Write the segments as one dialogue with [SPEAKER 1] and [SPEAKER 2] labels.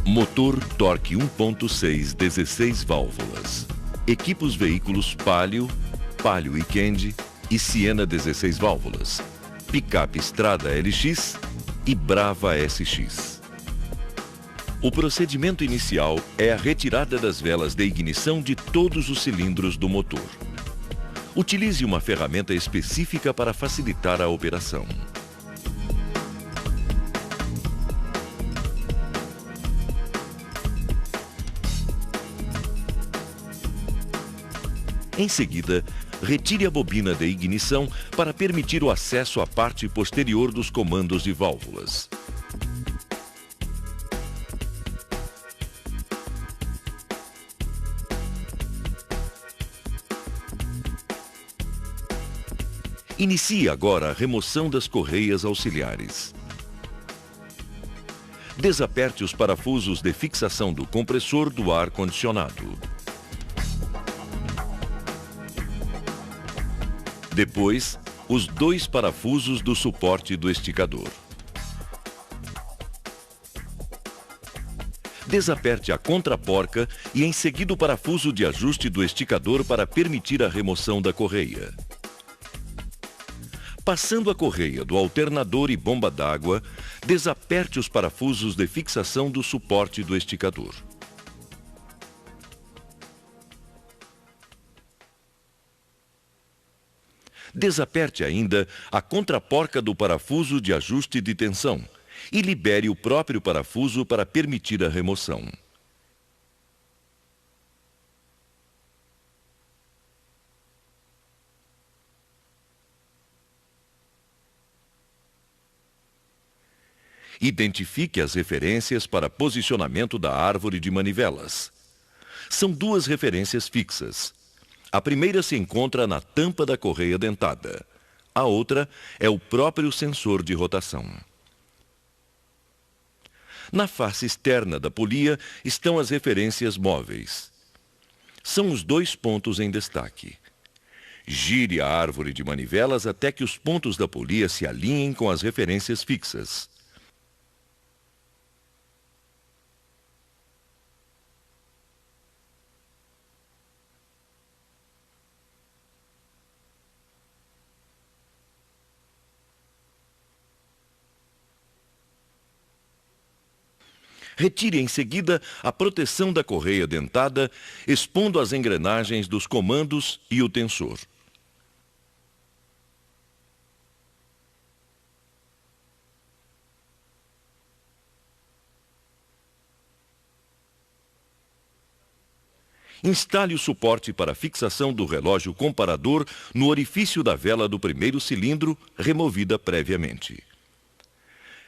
[SPEAKER 1] Motor Torque 1.6 16 válvulas. Equipa os veículos Palio, Palio Weekend e Siena 16 válvulas. Picape Strada LX e Brava SX. O procedimento inicial é a retirada das velas de ignição de todos os cilindros do motor. Utilize uma ferramenta específica para facilitar a operação. Em seguida, retire a bobina de ignição para permitir o acesso à parte posterior dos comandos de válvulas. Inicie agora a remoção das correias auxiliares. Desaperte os parafusos de fixação do compressor do ar-condicionado. Depois, os 2 parafusos do suporte do esticador. Desaperte a contraporca e em seguida o parafuso de ajuste do esticador para permitir a remoção da correia. Passando a correia do alternador e bomba d'água, desaperte os parafusos de fixação do suporte do esticador. Desaperte ainda a contraporca do parafuso de ajuste de tensão e libere o próprio parafuso para permitir a remoção. Identifique as referências para posicionamento da árvore de manivelas. São 2 referências fixas. A primeira se encontra na tampa da correia dentada. A outra é o próprio sensor de rotação. Na face externa da polia estão as referências móveis. São os 2 pontos em destaque. Gire a árvore de manivelas até que os pontos da polia se alinhem com as referências fixas. Retire em seguida a proteção da correia dentada, expondo as engrenagens dos comandos e o tensor. Instale o suporte para fixação do relógio comparador no orifício da vela do primeiro cilindro, removida previamente.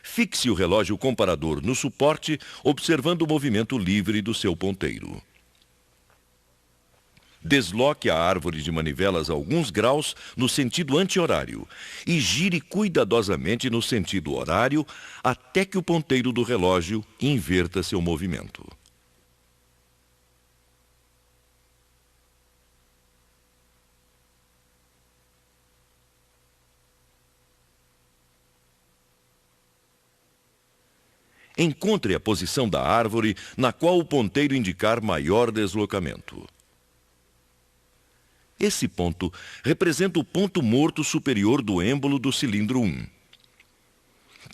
[SPEAKER 1] Fixe o relógio comparador no suporte, observando o movimento livre do seu ponteiro. Desloque a árvore de manivelas alguns graus no sentido anti-horário e gire cuidadosamente no sentido horário até que o ponteiro do relógio inverta seu movimento. Encontre a posição da árvore na qual o ponteiro indicar maior deslocamento. Esse ponto representa o ponto morto superior do êmbolo do cilindro 1.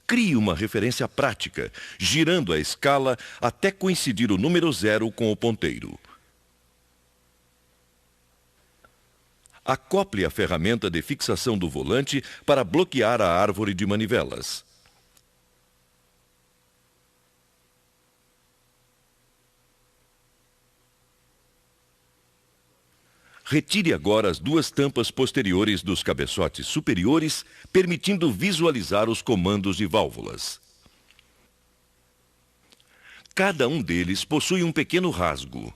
[SPEAKER 1] Crie uma referência prática, girando a escala até coincidir o número 0 com o ponteiro. Acople a ferramenta de fixação do volante para bloquear a árvore de manivelas. Retire agora as 2 tampas posteriores dos cabeçotes superiores, permitindo visualizar os comandos de válvulas. Cada um deles possui um pequeno rasgo.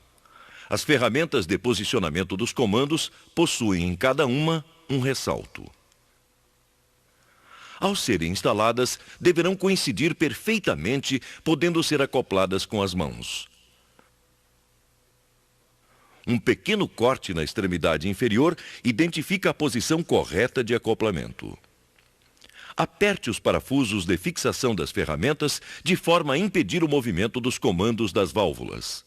[SPEAKER 1] As ferramentas de posicionamento dos comandos possuem em cada uma um ressalto. Ao serem instaladas, deverão coincidir perfeitamente, podendo ser acopladas com as mãos. Um pequeno corte na extremidade inferior identifica a posição correta de acoplamento. Aperte os parafusos de fixação das ferramentas de forma a impedir o movimento dos comandos das válvulas.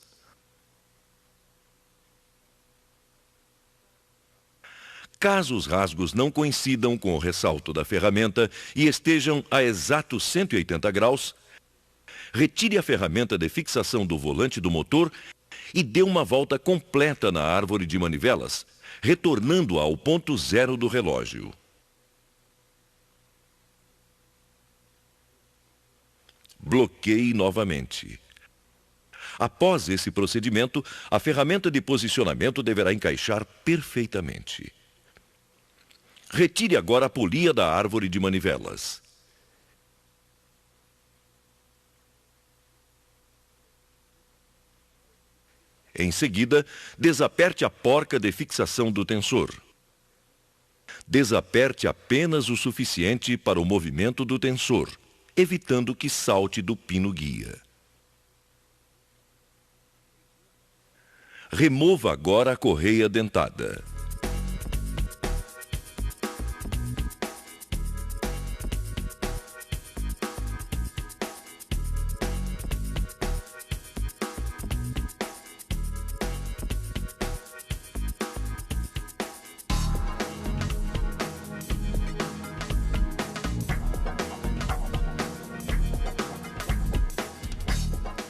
[SPEAKER 1] Caso os rasgos não coincidam com o ressalto da ferramenta e estejam a exatos 180 graus, retire a ferramenta de fixação do volante do motor e dê uma volta completa na árvore de manivelas, retornando-a ao ponto zero do relógio. Bloqueie novamente. Após esse procedimento, a ferramenta de posicionamento deverá encaixar perfeitamente. Retire agora a polia da árvore de manivelas. Em seguida, desaperte a porca de fixação do tensor. Desaperte apenas o suficiente para o movimento do tensor, evitando que salte do pino guia. Remova agora a correia dentada.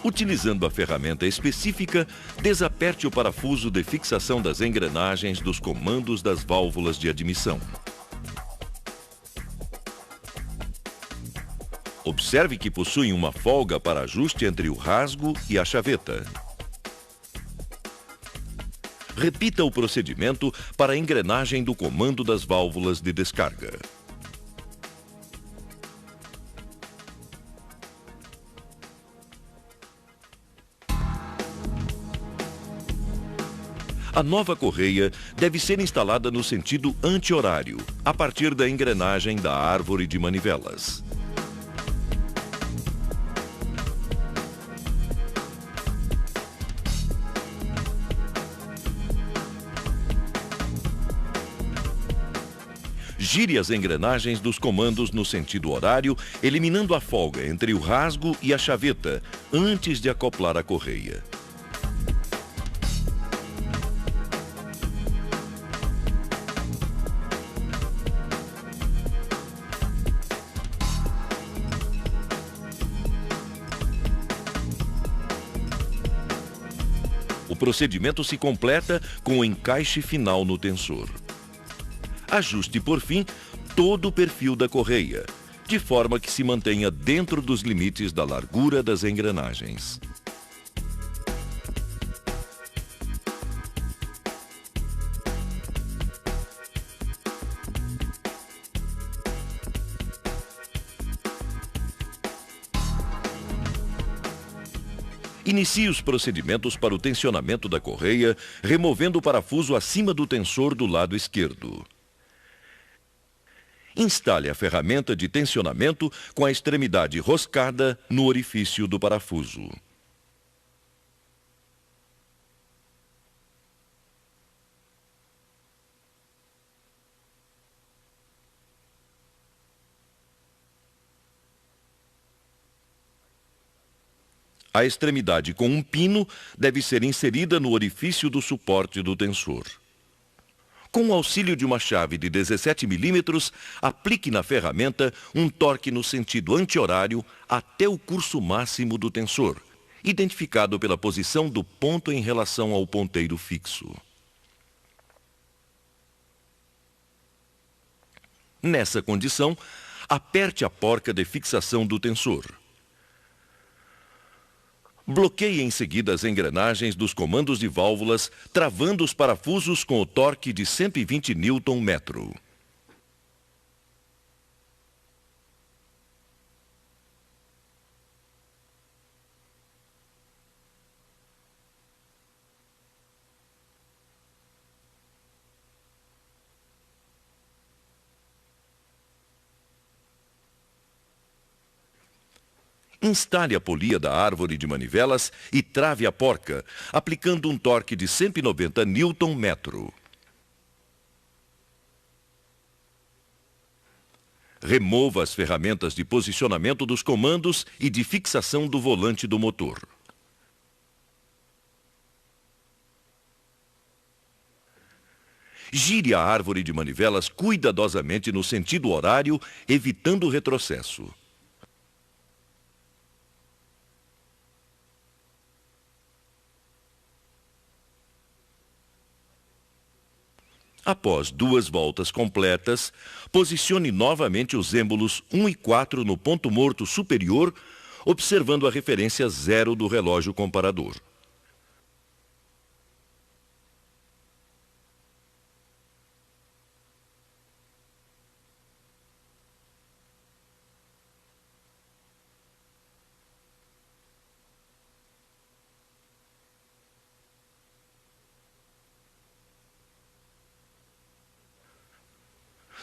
[SPEAKER 1] Utilizando a ferramenta específica, desaperte o parafuso de fixação das engrenagens dos comandos das válvulas de admissão. Observe que possuem uma folga para ajuste entre o rasgo e a chaveta. Repita o procedimento para a engrenagem do comando das válvulas de descarga. A nova correia deve ser instalada no sentido anti-horário, a partir da engrenagem da árvore de manivelas. Gire as engrenagens dos comandos no sentido horário, eliminando a folga entre o rasgo e a chaveta, antes de acoplar a correia. O procedimento se completa com o encaixe final no tensor. Ajuste, por fim, todo o perfil da correia, de forma que se mantenha dentro dos limites da largura das engrenagens. Inicie os procedimentos para o tensionamento da correia, removendo o parafuso acima do tensor do lado esquerdo. Instale a ferramenta de tensionamento com a extremidade roscada no orifício do parafuso. A extremidade com um pino deve ser inserida no orifício do suporte do tensor. Com o auxílio de uma chave de 17 milímetros, aplique na ferramenta um torque no sentido anti-horário até o curso máximo do tensor, identificado pela posição do ponto em relação ao ponteiro fixo. Nessa condição, aperte a porca de fixação do tensor. Bloqueie em seguida as engrenagens dos comandos de válvulas, travando os parafusos com o torque de 120 Nm. Instale a polia da árvore de manivelas e trave a porca, aplicando um torque de 190 Nm. Remova as ferramentas de posicionamento dos comandos e de fixação do volante do motor. Gire a árvore de manivelas cuidadosamente no sentido horário, evitando o retrocesso. Após 2 voltas completas, posicione novamente os êmbolos 1 e 4 no ponto morto superior, observando a referência 0 do relógio comparador.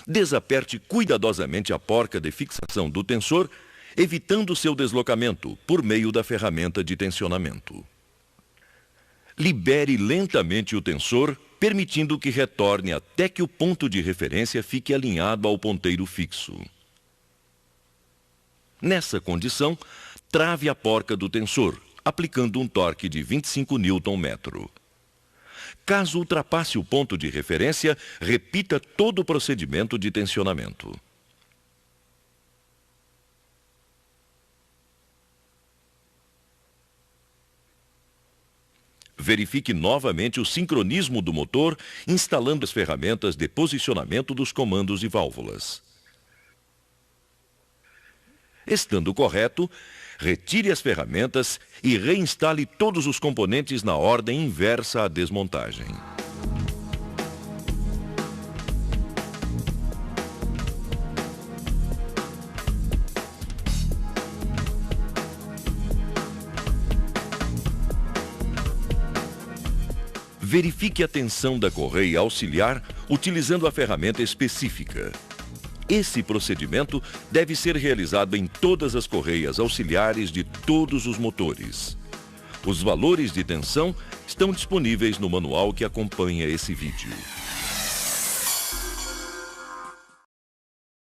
[SPEAKER 1] Desaperte cuidadosamente a porca de fixação do tensor, evitando seu deslocamento por meio da ferramenta de tensionamento. Libere lentamente o tensor, permitindo que retorne até que o ponto de referência fique alinhado ao ponteiro fixo. Nessa condição, trave a porca do tensor, aplicando um torque de 25 Nm. Caso ultrapasse o ponto de referência, repita todo o procedimento de tensionamento. Verifique novamente o sincronismo do motor, instalando as ferramentas de posicionamento dos comandos e válvulas. Estando correto, retire as ferramentas e reinstale todos os componentes na ordem inversa à desmontagem. Verifique a tensão da correia auxiliar utilizando a ferramenta específica. Esse procedimento deve ser realizado em todas as correias auxiliares de todos os motores. Os valores de tensão estão disponíveis no manual que acompanha esse vídeo.